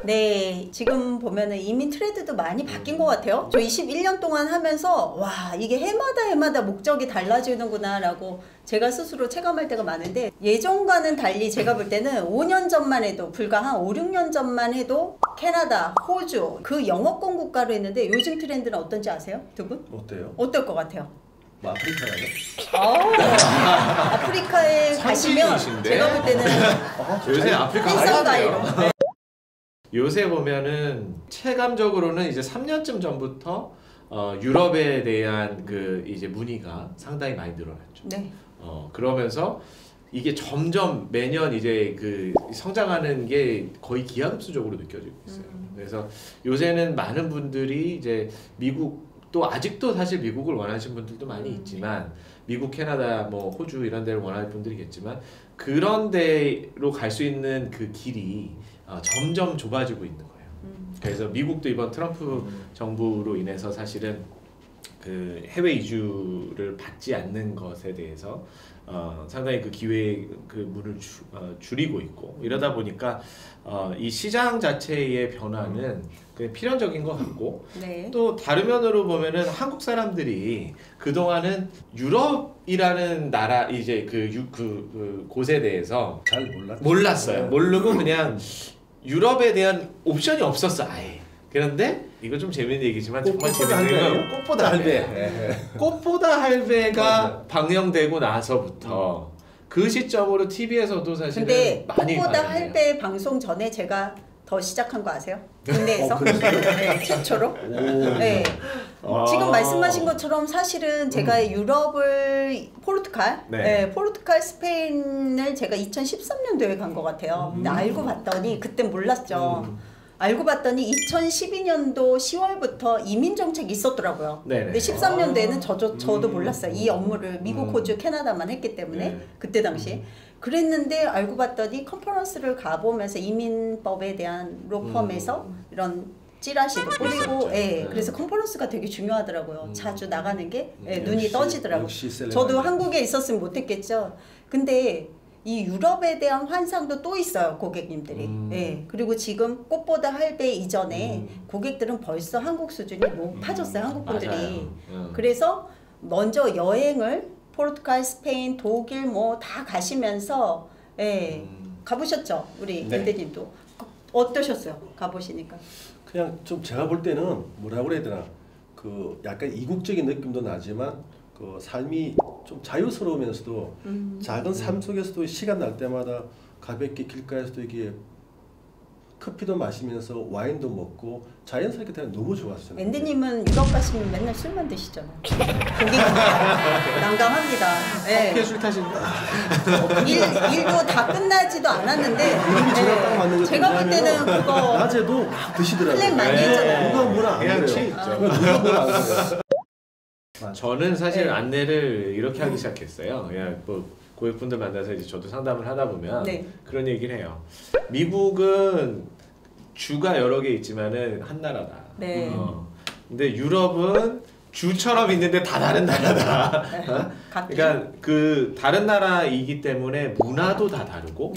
네, 지금 보면은 이민 트렌드도 많이 바뀐 것 같아요. 저 21년 동안 하면서 와, 이게 해마다 목적이 달라지는구나 라고 제가 스스로 체감할 때가 많은데, 예전과는 달리 제가 볼 때는 5년 전만 해도, 불과 한 5, 6년 전만 해도 캐나다, 호주 그 영어권 국가로 했는데, 요즘 트렌드는 어떤지 아세요? 두 분? 어때요? 어떨 것 같아요? 뭐 아프리카라요? 아프리카에 가시면 제가 볼 때는 요새 아프리카 힐성가이로. 요새 보면은 체감적으로는 이제 3년쯤 전부터 유럽에 대한 그 이제 문의가 상당히 많이 늘어났죠. 네. 그러면서 이게 점점 매년 이제 그 성장하는 게 거의 기하급수적으로 느껴지고 있어요. 그래서 요새는 많은 분들이 이제 미국, 또 아직도 사실 미국을 원하시는 분들도 많이 있지만, 미국, 캐나다, 뭐 호주 이런 데를 원하는 분들이겠지만, 그런 데로 갈 수 있는 그 길이 점점 좁아지고 있는 거예요. 그래서 미국도 이번 트럼프 정부로 인해서 사실은 그 해외 이주를 받지 않는 것에 대해서 상당히 그 기회 그 문을 줄이고 있고, 이러다 보니까 이 시장 자체의 변화는 그냥 필연적인 것 같고, 네. 또 다른 면으로 보면은 한국 사람들이 그동안은 유럽이라는 나라 이제 그 곳에 대해서 잘 몰랐어요. 모르고 그냥 유럽에 대한 옵션이 없었어 아예. 그런데 이거 좀 재밌는 얘기지만 정말 재밌는 건 꽃보다 할배. 꽃보다 할배가 방영되고 나서부터 그 시점으로 TV에서도 사실은 근데 많이 꽃보다 할배 방송 전에 제가 더 시작한 거 아세요? 국내에서 네, 최초로. 네. 지금 말씀하신 것처럼 사실은 제가 유럽을 포르투갈, 네, 포르투갈, 스페인을 제가 2013년도에 간 것 같아요. 근데 알고 봤더니 그땐 몰랐죠. 알고 봤더니 2012년도 10월부터 이민 정책이 있었더라고요. 네네. 근데 13년도에는 저도 몰랐어요. 이 업무를 미국, 호주, 캐나다만 했기 때문에. 네. 그때 당시에. 그랬는데 알고 봤더니 컨퍼런스를 가보면서 이민법에 대한 로펌에서 이런 찌라시도 뿌리고, 예, 그래서 컨퍼런스가 되게 중요하더라고요. 자주 나가는 게 눈이 떠지더라고요. 저도 한국에 있었으면 못했겠죠. 근데 이 유럽에 대한 환상도 또 있어요, 고객님들이. 예. 그리고 지금 꽃보다 할배 이전에 고객들은 벌써 한국 수준이 높아졌어요, 한국 분들이. 그래서 먼저 여행을 포르투갈, 스페인, 독일 뭐 다 가시면서, 예, 가보셨죠, 우리 엔데님도. 어떠셨어요, 가보시니까? 그냥 좀 제가 볼 때는 뭐라고 해야 되나, 그 약간 이국적인 느낌도 나지만 그 삶이 좀 자유스러우면서도 작은 삶 속에서도 시간 날 때마다 가볍게 길가에서도 이게 커피도 마시면서 와인도 먹고 자연스럽게 되면 너무 좋았어요. 앤디님은 유럽 가시면 맨날 술만 드시잖아요. 고객님 난감합니다. 네. 커피에 술 타시는 일도 다 끝나지도 않았는데, 네. 제가 볼 때는 그거 낮에도 막 드시더라고요. 플랜 많이 했잖아요. 누가 뭐라 안 그냥 그래요. 취했죠. 누가 뭐라 안 그래요. 저는 사실 네. 안내를 이렇게 하기 시작했어요. 그냥 뭐 고객분들 만나서 이제 저도 상담을 하다 보면 그런 얘기를 해요. 미국은 주가 여러 개 있지만은 한 나라다. 네. 근데 유럽은 주처럼 있는데 다 다른 나라다. 그러니까 그 다른 나라이기 때문에 문화도 다 다르고,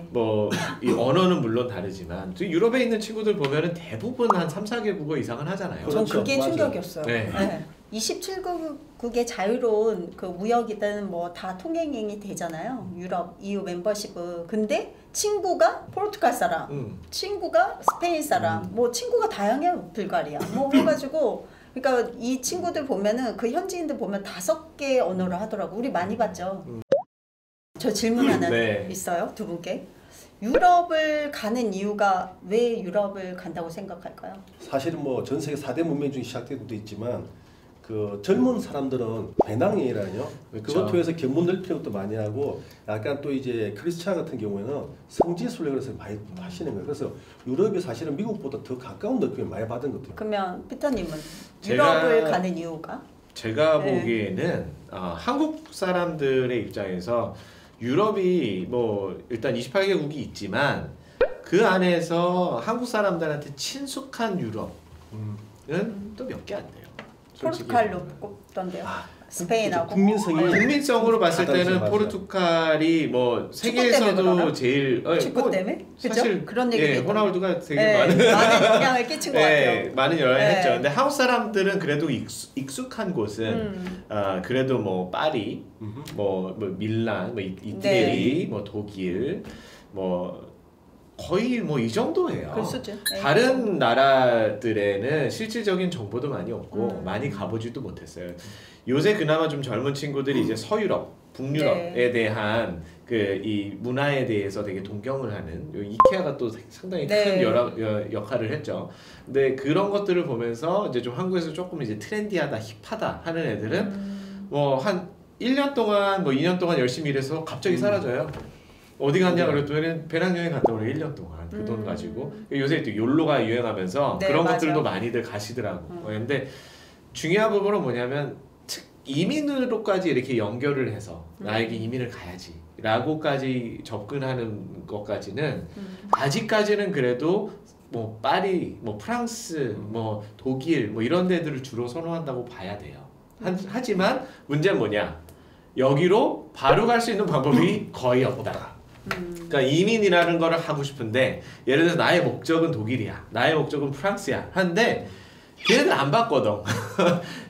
뭐 이 언어는 물론 다르지만 또 유럽에 있는 친구들 보면은 대부분 한 3, 4개국어 이상은 하잖아요. 전 그게 맞아요. 충격이었어요. 네. 27개국의 자유로운 그 무역이든 뭐 다 통행이 되잖아요. 유럽, EU 멤버십은. 근데 친구가 포르투갈 사람, 친구가 스페인 사람, 뭐 친구가 다양해요. 불가리아. 뭐 해가지고, 그러니까 이 친구들 보면은 그 현지인들 보면 5개 언어를 하더라고. 우리 많이 봤죠. 저 질문 하나 있어요, 두 분께. 유럽을 가는 이유가 왜 유럽을 간다고 생각할까요? 사실은 뭐 전 세계 4대 문명 중에 시작된 것도 있지만 그 젊은 사람들은 배낭여행이라뇨. 그것 통해서 견문 넓히는 것도 많이 하고, 약간 또 이제 크리스찬 같은 경우에는 성지순례 그래서 많이 하시는 거예요. 그래서 유럽이 사실은 미국보다 더 가까운 느낌을 많이 받은 것도. 그러면 피터님은 유럽을 가는 이유가? 제가 보기에는 한국 사람들의 입장에서 유럽이 뭐 일단 28개국이 있지만 그 안에서 한국 사람들한테 친숙한 유럽은 또 몇 개 안 돼요. 포르투갈로 꼽던데요. 스페인하고. 국민성으로 봤을 때는 포르투갈이 뭐 세계에서도 제일 축구 때문에? 사실 그런 얘기. 호나우두가 되게 많은 영향을 끼친 것 같아요. 많은 영향을 했죠. 근데 한국 사람들은 그래도 익숙한 곳은 그래도 뭐 파리, 뭐 밀란, 뭐 이태리, 뭐 독일, 뭐 거의 뭐 이 정도예요. 다른 나라들에는 실질적인 정보도 많이 없고 많이 가보지도 못했어요. 요새 그나마 좀 젊은 친구들이 이제 서유럽, 북유럽에 대한 그 이 문화에 대해서 되게 동경을 하는 이케아가 또 상당히 큰 역할을 했죠. 근데 그런 것들을 보면서 이제 좀 한국에서 조금 이제 트렌디하다, 힙하다 하는 애들은 뭐 한 1년 동안 뭐 2년 동안 열심히 일해서 갑자기 사라져요. 어디 갔냐 그랬더니 배낭여행 갔다 오래 1년 동안 그 돈 가지고. 요새 또 욜로가 유행하면서 그런 것들도 많이들 가시더라고. 근데 중요한 부분은 뭐냐면 이민으로까지 이렇게 연결을 해서 나에게 이민을 가야지 라고까지 접근하는 것까지는 아직까지는 그래도 뭐 파리, 뭐 프랑스, 뭐 독일 뭐 이런 데들을 주로 선호한다고 봐야 돼요. 하지만 문제는 뭐냐, 여기로 바로 갈 수 있는 방법이 거의 없다. 그러니까 이민이라는 거를 하고 싶은데 예를 들어서 나의 목적은 독일이야, 나의 목적은 프랑스야 하는데 걔네들 안 받거든.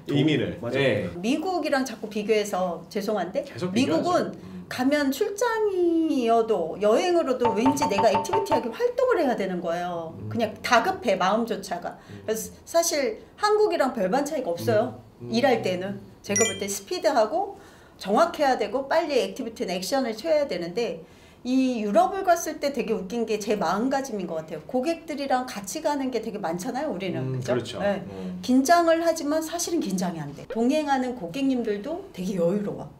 이민을. 네. 미국이랑 자꾸 비교해서 죄송한데 미국은 가면 출장이어도 여행으로도 왠지 내가 액티비티하게 활동을 해야 되는 거예요. 그냥 다급해 마음조차가. 그래서 사실 한국이랑 별반 차이가 없어요. 일할 때는 제가 볼 때 스피드하고 정확해야 되고 빨리 액티비티나 액션을 취해야 되는데, 이 유럽을 갔을 때 되게 웃긴 게 제 마음가짐인 것 같아요. 고객들이랑 같이 가는 게 되게 많잖아요, 우리는. 그죠? 그렇죠. 네. 긴장을 하지만 사실은 긴장이 안 돼. 동행하는 고객님들도 되게 여유로워.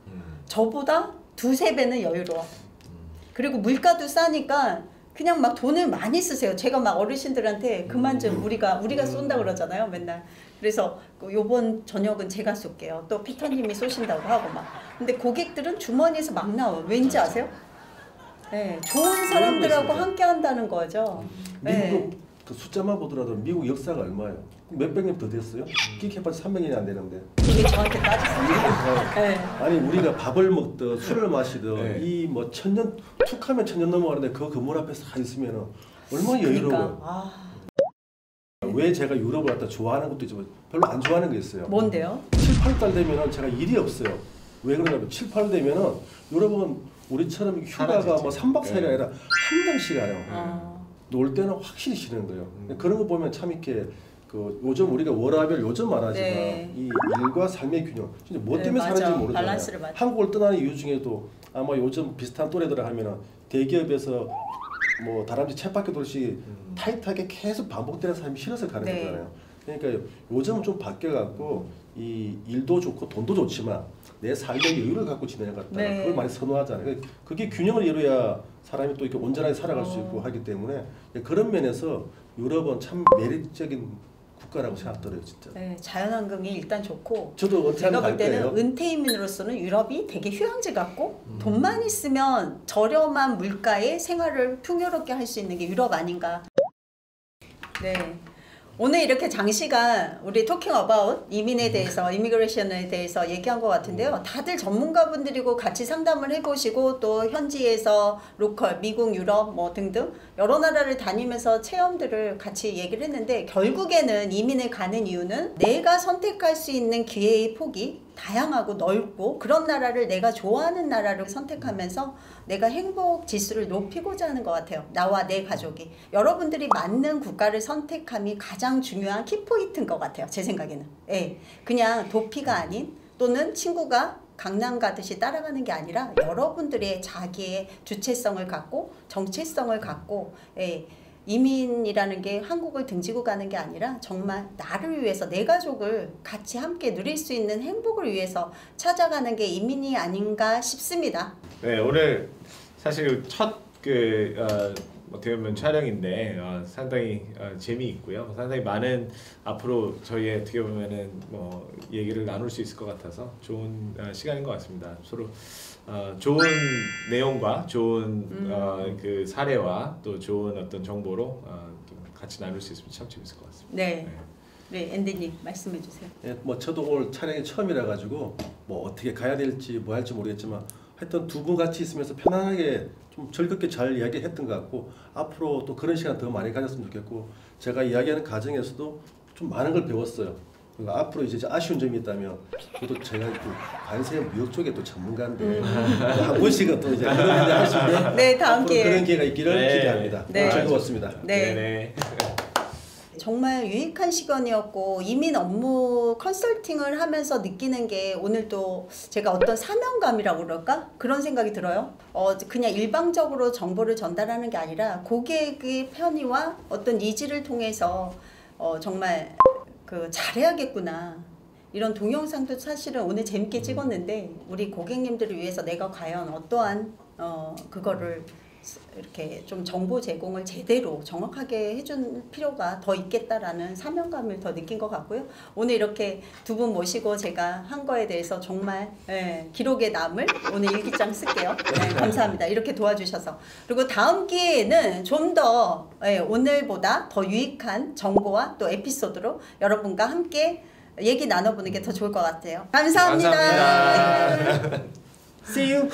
저보다 두세 배는 여유로워. 그리고 물가도 싸니까 그냥 막 돈을 많이 쓰세요. 제가 막 어르신들한테 그만 좀 우리가 쏜다 그러잖아요, 맨날. 그래서 요번 저녁은 제가 쏠게요. 또 피터님이 쏘신다고 하고 막. 근데 고객들은 주머니에서 막 나와요. 왠지 아세요? 네, 좋은 사람들하고 함께 한다는 거죠. 미국은 그 숫자만 보더라도 미국 역사가 얼마예요? 몇백 년 더 됐어요? 끼케빠지 300년이 안 되는데. 이게 저한테 따지세요. 네. 아니 우리가 밥을 먹든 술을 마시든 이 뭐 천년 툭하면 천년 넘어가는데 그 건물 앞에 서 있으면은 얼마나 여유로워요. 왜 제가 유럽을 갖다 좋아하는 것도 있지만 별로 안 좋아하는 게 있어요. 뭔데요? 7, 8달 되면은 제가 일이 없어요. 왜 그러냐면 7, 8달 되면은 유럽은 우리처럼 휴가가 뭐 3박 4일이 아니라 한 달씩 가요. 놀 때는 확실히 쉬는 거예요. 그런 거 보면 참 이렇게 그 요즘 우리가 워라밸 요즘 말하지만 이 일과 삶의 균형 진짜 뭐 때문에 사는지 모르잖아요. 한국을 떠나는 이유 중에도 아마 요즘 비슷한 또래들 하면은 대기업에서 뭐 다람쥐 쳇바퀴 돌듯이 타이트하게 계속 반복되는 삶이 싫어서 가는 거잖아요. 그러니까 요즘은 좀 바뀌어갖고 이 일도 좋고 돈도 좋지만 내 삶의 여유를 갖고 지내는 것 같다. 그걸 많이 선호하잖아요. 그게 균형을 이루어야 사람이 또 이렇게 온전하게 살아갈 수 있고 하기 때문에 그런 면에서 유럽은 참 매력적인 국가라고 생각들어요, 진짜. 네, 자연환경이 일단 좋고. 저도 제가 볼 때는 은퇴인으로서는 유럽이 되게 휴양지 같고 돈만 있으면 저렴한 물가에 생활을 풍요롭게 할 수 있는 게 유럽 아닌가. 네. 오늘 이렇게 장시간 우리 토킹 어바웃 이민에 대해서 이미그레이션에 대해서 얘기한 것 같은데요. 다들 전문가분들이고 같이 상담을 해보시고 또 현지에서 로컬, 미국, 유럽 뭐 등등 여러 나라를 다니면서 체험들을 같이 얘기를 했는데, 결국에는 이민을 가는 이유는 내가 선택할 수 있는 기회의 폭이 다양하고 넓고 그런 나라를 내가 좋아하는 나라를 선택하면서 내가 행복 지수를 높이고자 하는 것 같아요. 나와 내 가족이. 여러분들이 맞는 국가를 선택함이 가장 중요한 키포인트인 것 같아요. 제 생각에는. 예, 그냥 도피가 아닌 또는 친구가 강남 가듯이 따라가는 게 아니라 여러분들의 자기의 주체성을 갖고 정체성을 갖고 이민이라는 게 한국을 등지고 가는 게 아니라 정말 나를 위해서 내 가족을 같이 함께 누릴 수 있는 행복을 위해서 찾아가는 게 이민이 아닌가 싶습니다. 네, 오늘 사실 첫 어떻게 보면 촬영인데 상당히 재미있고요. 상당히 많은 앞으로 저희의 어떻게 보면은 뭐 얘기를 나눌 수 있을 것 같아서 좋은 시간인 것 같습니다. 서로 좋은 내용과 좋은 그 사례와 또 좋은 어떤 정보로 좀 같이 나눌 수 있으면 참 재밌을 것 같습니다. 네. 네, 앤디님 말씀해 주세요. 예, 뭐 저도 오늘 촬영이 처음이라 가지고 뭐 어떻게 가야 될지 뭐 할지 모르겠지만 하여튼 두 분 같이 있으면서 편안하게 좀 즐겁게 잘 이야기했던 것 같고 앞으로 또 그런 시간 더 많이 가졌으면 좋겠고 제가 이야기하는 과정에서도 좀 많은 걸 배웠어요. 그러니까 앞으로 이제 아쉬운 점이 있다면 저도 제가 또 관세 무역 쪽에 또 전문가인데 한 번씩은 또 이제 그런 데 할 수 있는 네, 다음 앞으로 기회에. 그런 기회가 있기를 네. 기대합니다. 네. 즐거웠습니다. 네. 네네. 정말 유익한 시간이었고 이민 업무 컨설팅을 하면서 느끼는 게 오늘 또 제가 어떤 사명감이라고 그럴까? 그런 생각이 들어요. 그냥 일방적으로 정보를 전달하는 게 아니라 고객의 편의와 어떤 니즈를 통해서 정말 그 잘해야겠구나. 이런 동영상도 사실은 오늘 재밌게 찍었는데 우리 고객님들을 위해서 내가 과연 어떠한 그거를 이렇게 좀 정보 제공을 제대로 정확하게 해줄 필요가 더 있겠다라는 사명감을 더 느낀 것 같고요. 오늘 이렇게 두 분 모시고 제가 한 거에 대해서 정말 기록에 남을 오늘 일기장 쓸게요. 감사합니다. 이렇게 도와주셔서. 그리고 다음 기회에는 좀 더 오늘보다 더 유익한 정보와 또 에피소드로 여러분과 함께 얘기 나눠보는 게 더 좋을 것 같아요. 감사합니다. 감사합니다. See you.